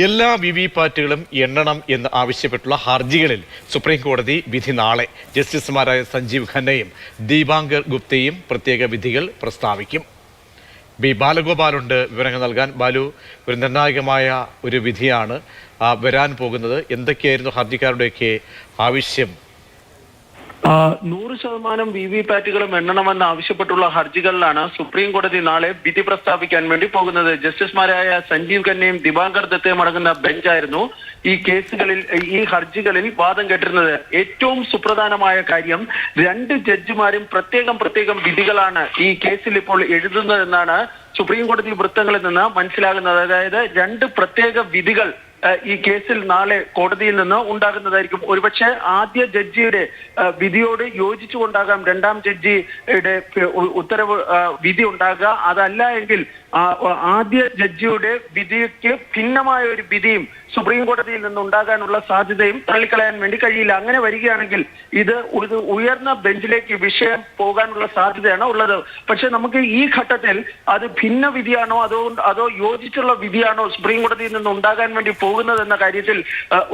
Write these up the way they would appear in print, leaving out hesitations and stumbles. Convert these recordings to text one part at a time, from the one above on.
എല്ലാ വിവിപാറ്റുകളും എണ്ണണം എന്ന് ആവശ്യപ്പെട്ടുള്ള ഹർജികളിൽ സുപ്രീം കോടതി വിധി നാളെ. ജസ്റ്റിസുമാരായ സഞ്ജീവ് ഖന്നയും ദീപാങ്കർ ഗുപ്തയും പ്രത്യേക വിധികൾ പ്രസ്താവിക്കും. ബി ബാലഗോപാലുണ്ട് വിവരങ്ങൾ നൽകാൻ. ബാലു, ഒരു നിർണായകമായ ഒരു വിധിയാണ് വരാൻ പോകുന്നത്. എന്തൊക്കെയായിരുന്നു ഹർജിക്കാരുടെയൊക്കെ ആവശ്യം? 100% വിവിപാറ്റുകളും എണ്ണണമെന്ന് ആവശ്യപ്പെട്ടുള്ള ഹർജികളിലാണ് സുപ്രീം കോടതി നാളെ വിധി പ്രസ്താവിക്കാൻ വേണ്ടി പോകുന്നത്. ജസ്റ്റിസുമാരായ സഞ്ജീവ് ഖന്നയും ദിവാങ്കർ ദത്തയും അടങ്ങുന്ന ബെഞ്ചായിരുന്നു ഈ ഹർജികളിൽ വാദം കേട്ടിരുന്നത്. ഏറ്റവും സുപ്രധാനമായ കാര്യം, 2 ജഡ്ജിമാരും പ്രത്യേകം വിധികളാണ് ഈ കേസിൽ ഇപ്പോൾ എഴുതുന്നതെന്നാണ് സുപ്രീം കോടതി വൃത്തങ്ങളിൽ നിന്ന് മനസ്സിലാകുന്നത്. അതായത് 2 പ്രത്യേക വിധികൾ ഈ കേസിൽ നാളെ കോടതിയിൽ നിന്ന് ഉണ്ടാകുന്നതായിരിക്കും. ഒരുപക്ഷെ ആദ്യ ജഡ്ജിയുടെ വിധിയോട് യോജിച്ചുകൊണ്ടാകാം 2ാം ജഡ്ജിയുടെ ഉത്തരവ് വിധി ഉണ്ടാകുക. അതല്ല എങ്കിൽ ആദ്യ ജഡ്ജിയുടെ വിധിക്ക് ഭിന്നമായ ഒരു വിധിയും സുപ്രീം കോടതിയിൽ നിന്ന് ഉണ്ടാകാനുള്ള സാധ്യതയും തള്ളിക്കളയാൻ വേണ്ടി കഴിയില്ല. അങ്ങനെ വരികയാണെങ്കിൽ ഇത് ഒരു ഉയർന്ന ബെഞ്ചിലേക്ക് വിഷയം പോകാനുള്ള സാധ്യതയാണ് ഉള്ളത്. പക്ഷെ നമുക്ക് ഈ ഘട്ടത്തിൽ അത് ഭിന്ന വിധിയാണോ അതോ യോജിച്ചുള്ള വിധിയാണോ സുപ്രീം കോടതിയിൽ നിന്ന് ഉണ്ടാകാൻ വേണ്ടി പോകുന്നതെന്ന കാര്യത്തിൽ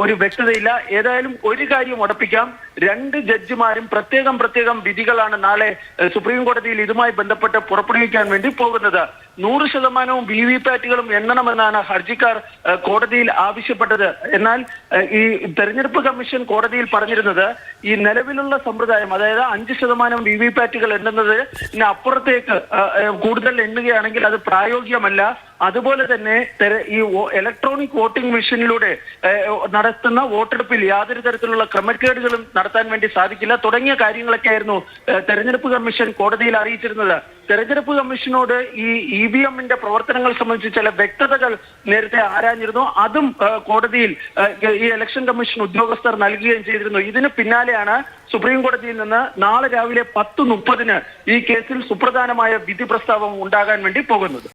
ഒരു വ്യക്തതയില്ല. ഏതായാലും ഒരു കാര്യം ഉറപ്പിക്കാം, 2 ജഡ്ജിമാരും പ്രത്യേകം വിധികളാണ് നാളെ സുപ്രീം കോടതിയിൽ ഇതുമായി ബന്ധപ്പെട്ട് പുറപ്പെടുവിക്കാൻ വേണ്ടി പോകുന്നത്. 100% വിവിപാറ്റുകളും എണ്ണണമെന്നാണ് ഹർജിക്കാർ കോടതിയിൽ ആവശ്യപ്പെട്ടത്. എന്നാൽ ഈ തെരഞ്ഞെടുപ്പ് കമ്മീഷൻ കോടതിയിൽ പറഞ്ഞിരുന്നത് ഈ നിലവിലുള്ള സമ്പ്രദായം, അതായത് 5% വിവിപാറ്റുകൾ എണ്ണുന്നതിന് അപ്പുറത്തേക്ക് കൂടുതൽ എണ്ണുകയാണെങ്കിൽ അത് പ്രായോഗികമല്ല. അതുപോലെ തന്നെ ഈ ഇലക്ട്രോണിക് വോട്ടിംഗ് മെഷീനിലൂടെ നടത്തുന്ന വോട്ടെടുപ്പിൽ യാതൊരു തരത്തിലുള്ള ക്രമക്കേടുകളും നടത്താൻ വേണ്ടി സാധിക്കില്ല തുടങ്ങിയ കാര്യങ്ങളൊക്കെ ആയിരുന്നു തെരഞ്ഞെടുപ്പ് കമ്മീഷൻ കോടതിയിൽ അറിയിച്ചിരുന്നത്. തെരഞ്ഞെടുപ്പ് കമ്മീഷനോട് ഈ EVM-ന്റെ പ്രവർത്തനങ്ങൾ സംബന്ധിച്ച് ചില വ്യക്തതകൾ നേരത്തെ ആരാഞ്ഞിരുന്നു. അതും കോടതിയിൽ ഈ ഇലക്ഷൻ കമ്മീഷൻ ഉദ്യോഗസ്ഥർ നൽകുകയും ചെയ്തിരുന്നു. ഇതിന് പിന്നാലെയാണ് സുപ്രീം കോടതിയിൽ നിന്ന് നാളെ രാവിലെ 10:30 ഈ കേസിൽ സുപ്രധാനമായ വിധി പ്രസ്താവം ഉണ്ടാകാൻ വേണ്ടി പോകുന്നത്.